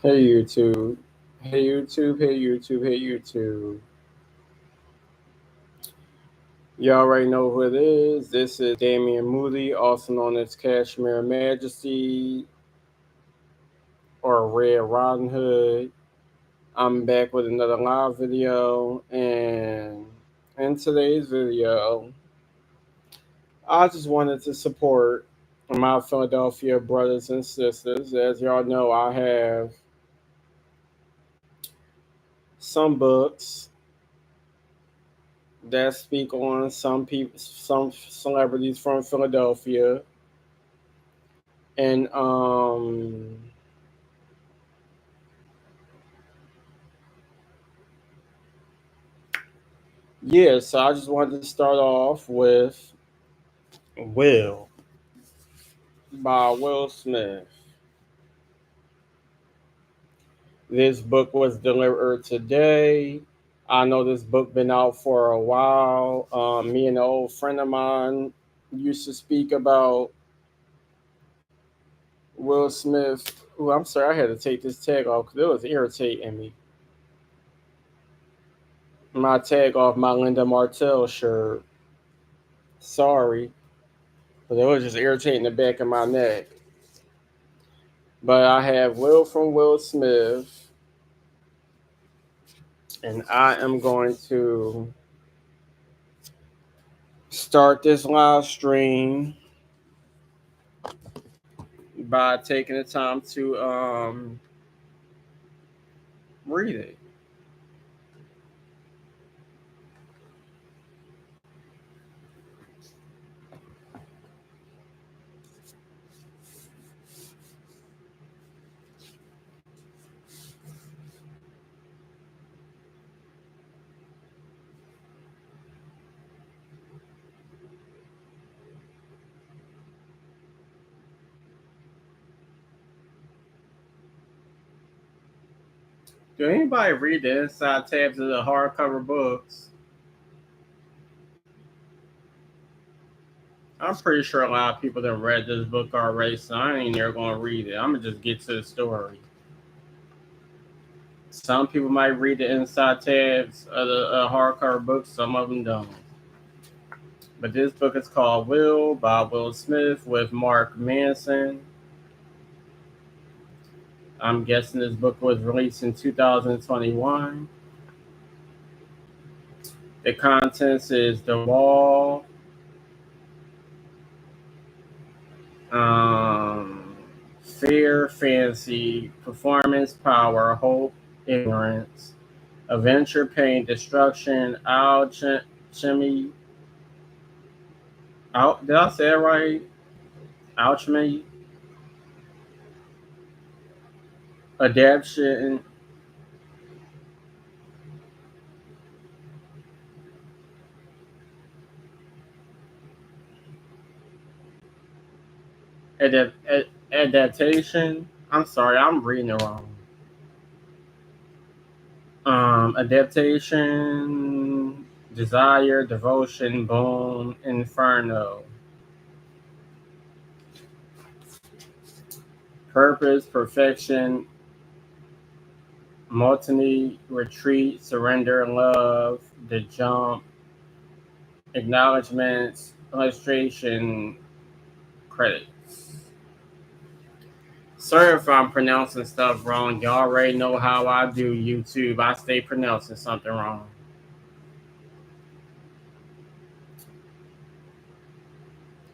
Hey YouTube. Hey YouTube. Hey YouTube. Hey YouTube. You already know who it is. This is Damian Moody, also known as Kashmere Majesty or Red Riding Hood. I'm back with another live video, and in today's video, I just wanted to support my Philadelphia brothers and sisters. As y'all know, I have some books that speak on some people, some celebrities from Philadelphia, and yeah. So I just wanted to start off with Will by Will Smith. This book was delivered today. I know this book been out for a while. Me and an old friend of mine used to speak about Will Smith. Oh, I'm sorry, I had to take this tag off because it was irritating me. My tag off my Linda Martell shirt. Sorry, but it was just irritating the back of my neck. But I have Will from Will Smith, and I am going to start this live stream by taking the time to read it. Do anybody read the inside tabs of the hardcover books? I'm pretty sure a lot of people that read this book already, so I ain't never gonna read it. I'm gonna just get to the story. Some people might read the inside tabs of the hardcover books, some of them don't. But this book is called Will by Will Smith with Mark Manson. I'm guessing this book was released in 2021. The contents is The Wall, um, Fear, Fancy, Performance, Power, Hope, Ignorance, Adventure, Pain, Destruction, Alchemy. Did I say it right? Alchemy, Adaptation, Adaptation. I'm sorry, I'm reading it wrong. Adaptation, Desire, Devotion, Boom, Inferno. Purpose, Perfection, Multiny, Retreat, Surrender, Love, The Jump, Acknowledgements, Illustration, Credits. Sorry if I'm pronouncing stuff wrong. You already know how I do YouTube. I stay pronouncing something wrong.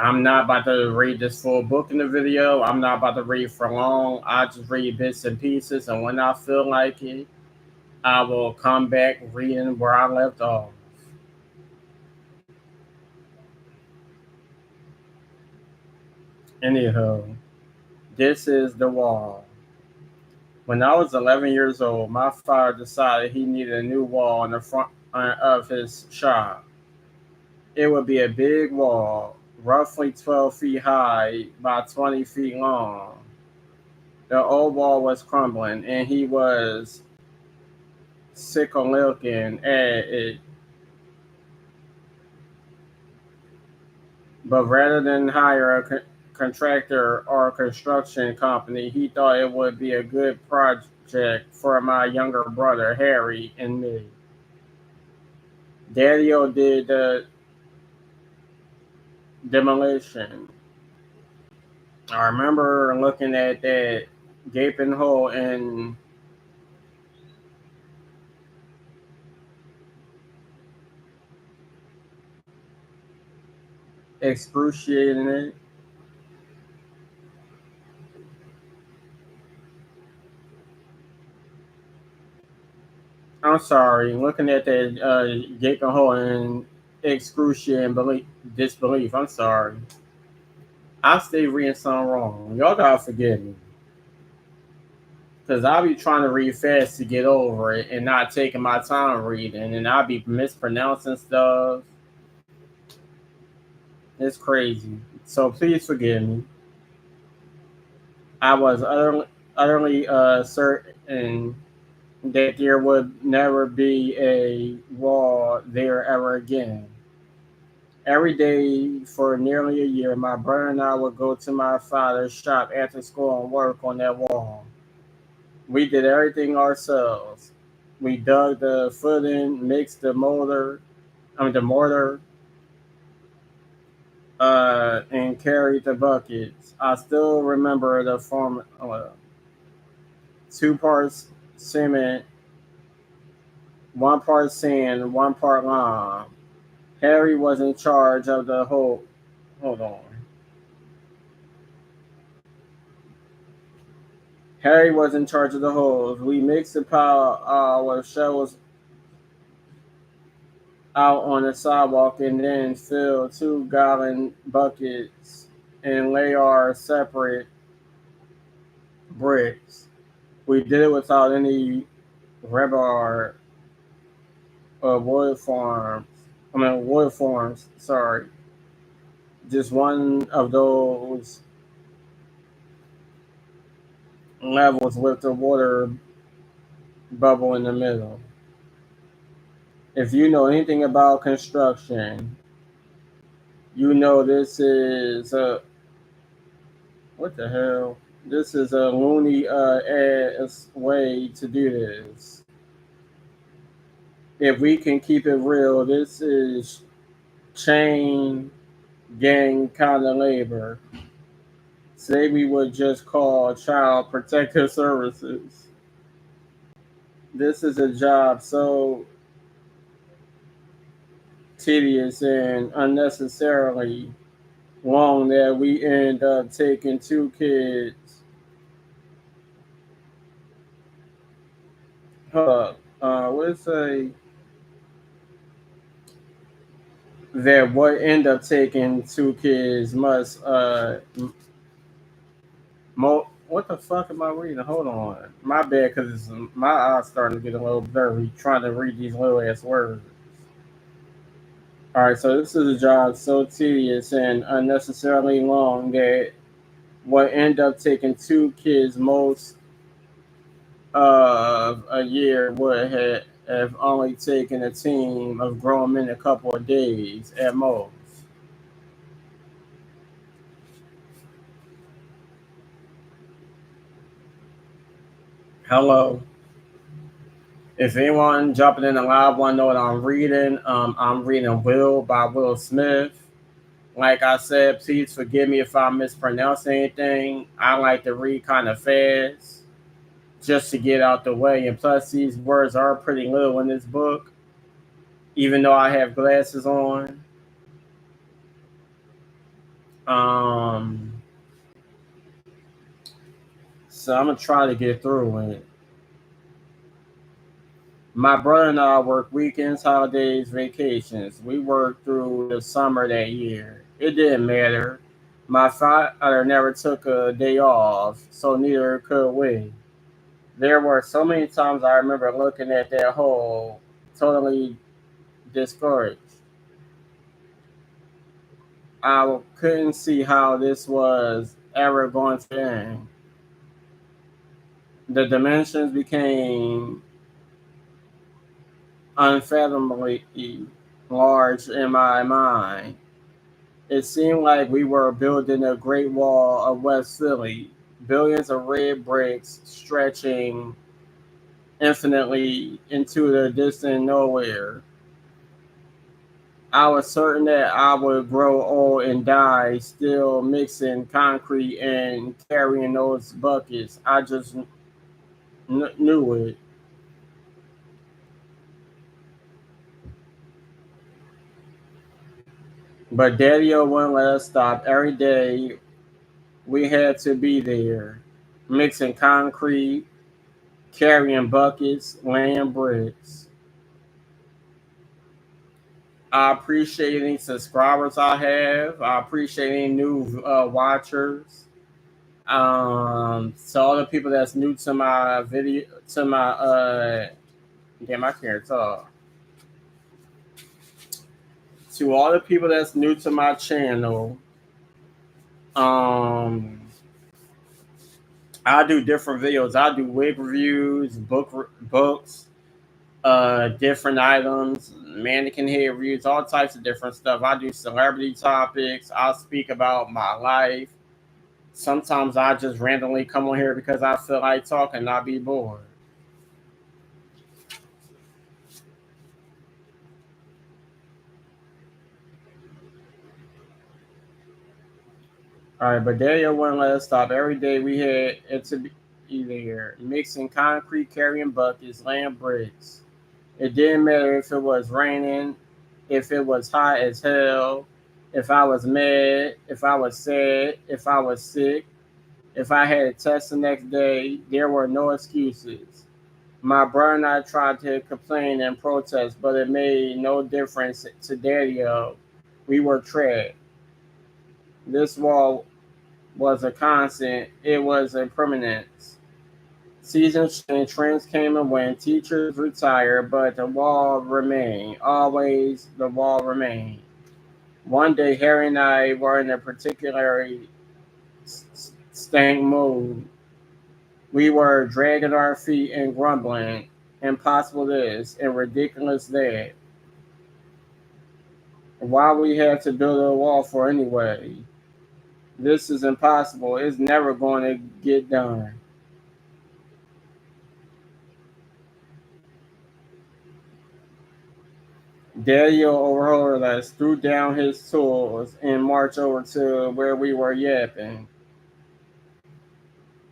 I'm not about to read this full book in the video. I'm not about to read for long. I just read bits and pieces, and when I feel like it, I will come back reading where I left off. Anywho, this is The Wall. When I was 11 years old, my father decided he needed a new wall in the front of his shop. It would be a big wall, roughly 12 feet high by 20 feet long. The old wall was crumbling, and he was sick of looking at it. But rather than hire a contractor or a construction company, he thought it would be a good project for my younger brother Harry and me. Daddy-O did the demolition. I remember looking at that gaping hole and excruciating it. I'm sorry, looking at that gaping hole and excruciating disbelief. I'm sorry. I stay reading something wrong. Y'all gotta forgive me. Because I'll be trying to read fast to get over it and not taking my time reading, and I'll be mispronouncing stuff. It's crazy. So please forgive me. I was utterly certain that there would never be a wall there ever again. Every day for nearly a year, my brother and I would go to my father's shop after school and work on that wall. We did everything ourselves. We dug the footing, mixed the mortar, and carried the buckets. I still remember the form: 2 parts cement, 1 part sand, 1 part lime. Harry was in charge of the whole. Hold on. Harry was in charge of the holes. We mixed the pile with shovels out on the sidewalk and then filled 2 gallon buckets and lay our separate bricks. We did it without any rebar or wood forms. Sorry, just one of those levels with the water bubble in the middle. If you know anything about construction, you know this is a what the hell? This is a loony ass way to do this. If we can keep it real, this is chain gang kind of labor. Say we would just call Child Protective Services. This is a job so tedious and unnecessarily long that we end up taking 2 kids. Hold up. Let's say that what end up taking 2 kids must what the fuck am I reading? Hold on, my bad, because my eyes starting to get a little blurry trying to read these little ass words. All right, so this is a job so tedious and unnecessarily long that what end up taking 2 kids most of a year would have only taken a team of grown men a couple of days at most. Hello. If anyone jumping in the live want to know what I'm reading Will by Will Smith. Like I said, please forgive me if I mispronounce anything. I like to read kind of fast just to get out the way. And plus, these words are pretty little in this book, even though I have glasses on. Um, so I'm gonna try to get through it. My brother and I work weekends, holidays, vacations. We worked through the summer that year. It didn't matter. My father never took a day off, so neither could we. There were so many times I remember looking at that hole, totally discouraged. I couldn't see how this was ever going to end. The dimensions became unfathomably large in my mind. It seemed like we were building a great wall of West Philly, billions of red bricks stretching infinitely into the distant nowhere. I was certain that I would grow old and die, still mixing concrete and carrying those buckets. I just knew it. But Daddy-O wouldn't let us stop. Every day we had to be there, mixing concrete, carrying buckets, laying bricks. I appreciate any subscribers I have. I appreciate any new watchers. So all the people that's new to my video, to my damn, I can't talk. To all the people that's new to my channel, um, I do different videos. I do wig reviews, books, different items, mannequin hair reviews, all types of different stuff. I do celebrity topics. I speak about my life. Sometimes I just randomly come on here because I feel like talking, not be bored. All right, but Dario wouldn't let us stop. Every day we had it to be either mixing concrete, carrying buckets, laying bricks. It didn't matter if it was raining, if it was hot as hell, if I was mad, if I was sad, if I was sick, if I had a test the next day. There were no excuses. My brother and I tried to complain and protest, but it made no difference to Daddy-O. We were trapped. This wall was a constant, it was a permanence. Seasons and trends came and went, teachers retired, but the wall remained. Always the wall remained. One day, Harry and I were in a particularly stank mood. We were dragging our feet and grumbling, impossible this and ridiculous that. Why we had to build a wall for anyway? This is impossible. It's never going to get done. Daniel overheard us, threw down his tools, and marched over to where we were yapping.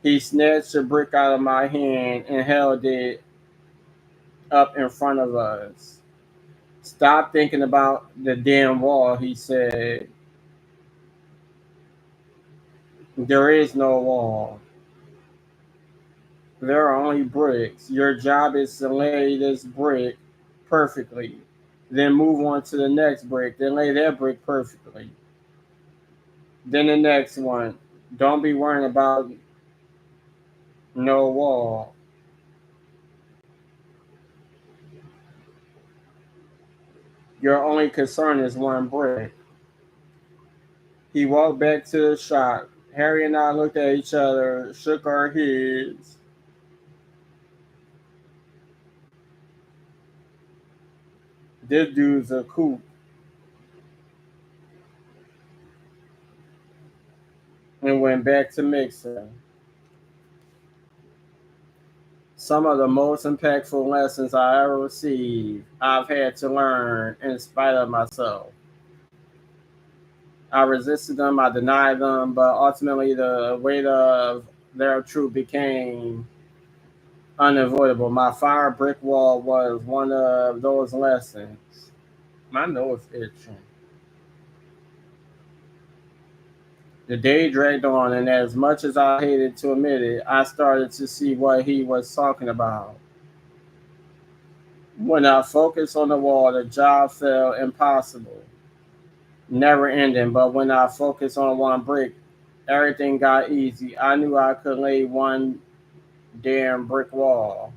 He snatched a brick out of my hand and held it up in front of us. Stop thinking about the damn wall, he said. There is no wall. There are only bricks. Your job is to lay this brick perfectly. Then move on to the next brick. Then lay that brick perfectly. Then the next one. Don't be worrying about no wall. Your only concern is one brick. He walked back to the shop. Harry and I looked at each other, shook our heads. This dude's a kook, and went back to mixing. Some of the most impactful lessons I ever received, I've had to learn in spite of myself. I resisted them, I denied them, but ultimately the weight of their truth became unavoidable. My fire brick wall was one of those lessons. My nose itching. The day dragged on, and as much as I hated to admit it, I started to see what he was talking about. When I focused on the wall, the job felt impossible, never ending. But when I focused on one brick, everything got easy. I knew I could lay one damn brick wall.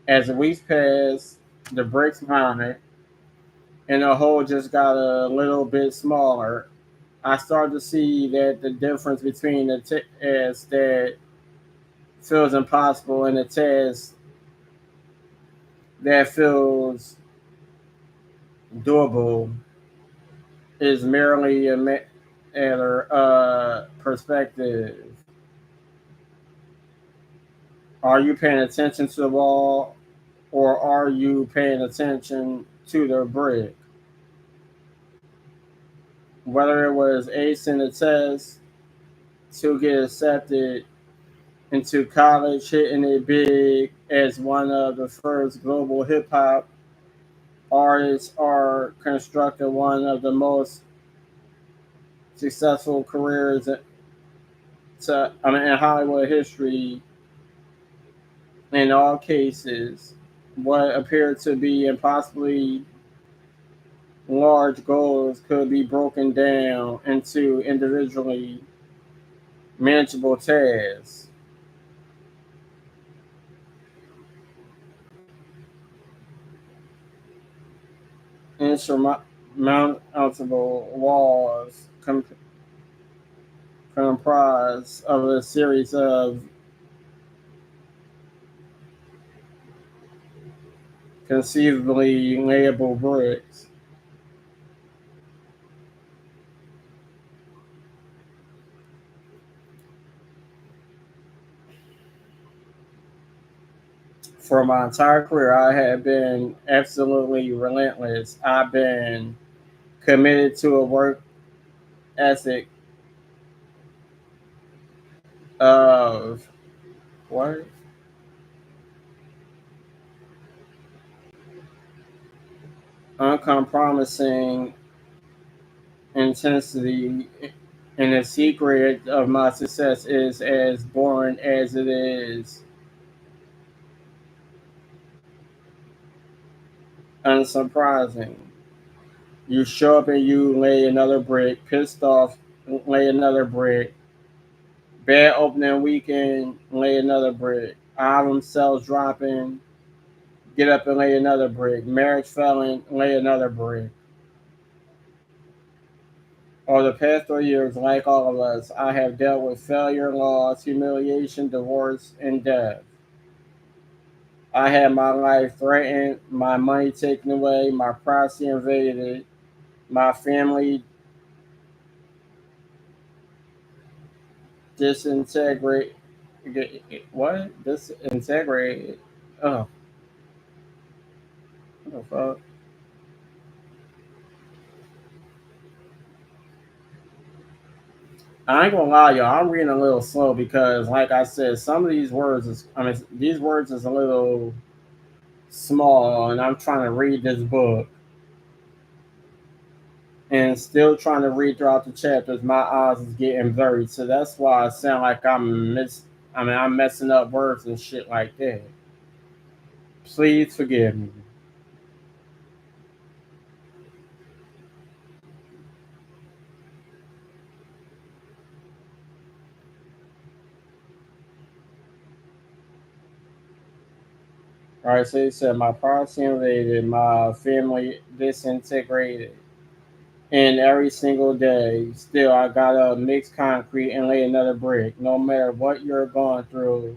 As the weeks passed, the bricks mounted, and the hole just got a little bit smaller. I started to see that the difference between the task that feels impossible and the task that feels doable is merely other perspective. Are you paying attention to the ball or are you paying attention to the brick? Whether it was acing the test to get accepted into college, hitting it big as one of the first global hip hop artists, or constructing one of the most successful careers in Hollywood history. In all cases, what appeared to be impossibly large goals could be broken down into individually manageable tasks. Insurmountable walls comprise of a series of conceivably layable bricks. For my entire career, I have been absolutely relentless. I've been committed to a work ethic of what? Uncompromising intensity, and the secret of my success is as boring as it is unsurprising. You show up and you lay another brick, pissed off, lay another brick, bad opening weekend, lay another brick, album sales dropping, get up and lay another brick, marriage failing, lay another brick. Over the past 3 years, like all of us, I have dealt with failure, loss, humiliation, divorce, and death. I had my life threatened, my money taken away, my privacy invaded, my family disintegrated. What? Disintegrated? Oh, what the fuck? I ain't gonna lie, y'all. I'm reading a little slow because, like I said, some of these words is, these words is a little small, and I'm trying to read this book and still trying to read throughout the chapters. My eyes is getting blurry, so that's why I sound like I'm messing up words and shit like that. Please forgive me. All right, so he said my privacy invaded, my family disintegrated, and every single day, still I gotta mix concrete and lay another brick. No matter what you're going through,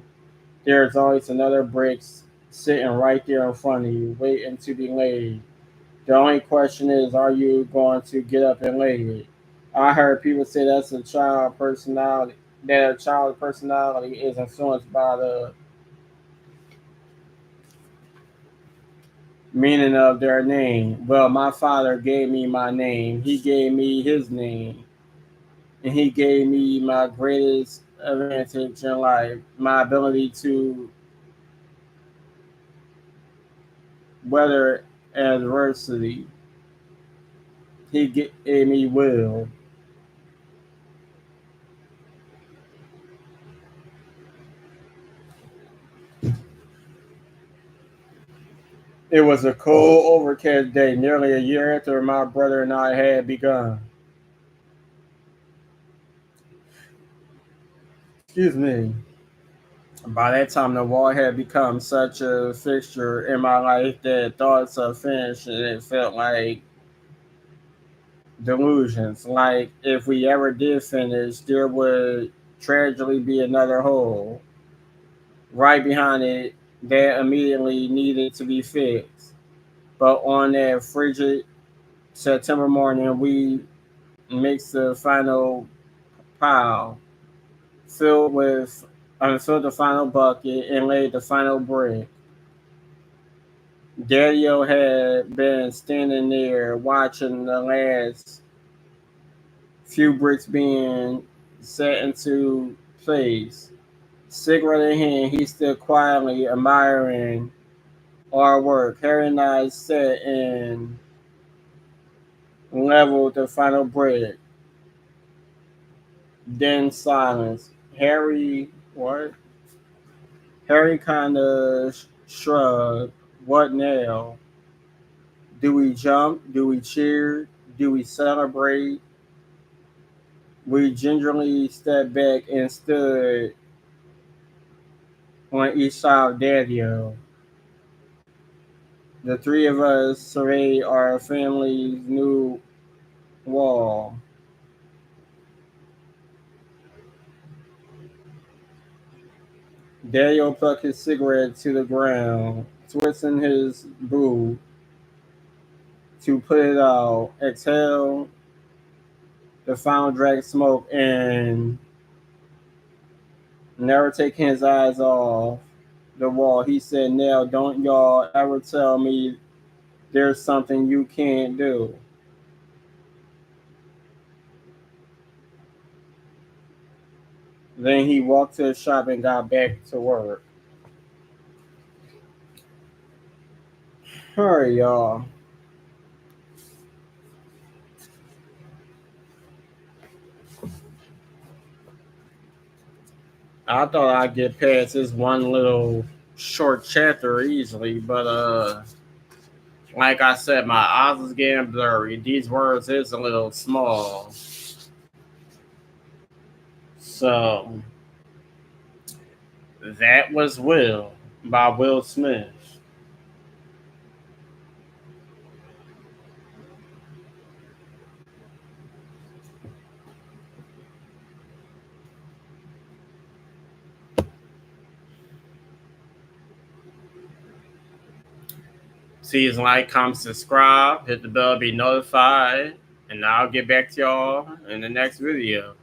there's always another brick sitting right there in front of you, waiting to be laid. The only question is, are you going to get up and lay it? I heard people say that's a child personality. That a child personality is influenced by the meaning of their name. Well, my father gave me my name. He gave me his name, and he gave me my greatest advantage in life, my ability to weather adversity. He gave me will. It was a cold, overcast day, nearly a year after my brother and I had begun. Excuse me. By that time, the war had become such a fixture in my life that thoughts of finishing it felt like delusions. Like if we ever did finish, there would tragically be another hole right behind it that immediately needed to be fixed. But on that frigid September morning, we makes the final pile, filled the final bucket, and laid the final brick. Daddy-O had been standing there watching the last few bricks being set into place. Cigarette in hand, he stood quietly admiring our work. Harry and I sat and leveled the final brick. Then silence. What? Harry kind of shrugged. What now? Do we jump? Do we cheer? Do we celebrate? We gingerly stepped back and stood on each side of Daddy-O. The three of us surveyed our family's new wall. Daddy-O plucked his cigarette to the ground, twisting his boot to put it out, exhaled the final drag smoke, and never taking his eyes off the wall. He said, "Now, don't y'all ever tell me there's something you can't do." Then he walked to the shop and got back to work. Hurry, y'all. I thought I'd get past this one little short chapter easily, but like I said, my eyes is getting blurry. These words is a little small. So that was Will by Will Smith. Please like, comment, subscribe, hit the bell to be notified, and I'll get back to y'all in the next video.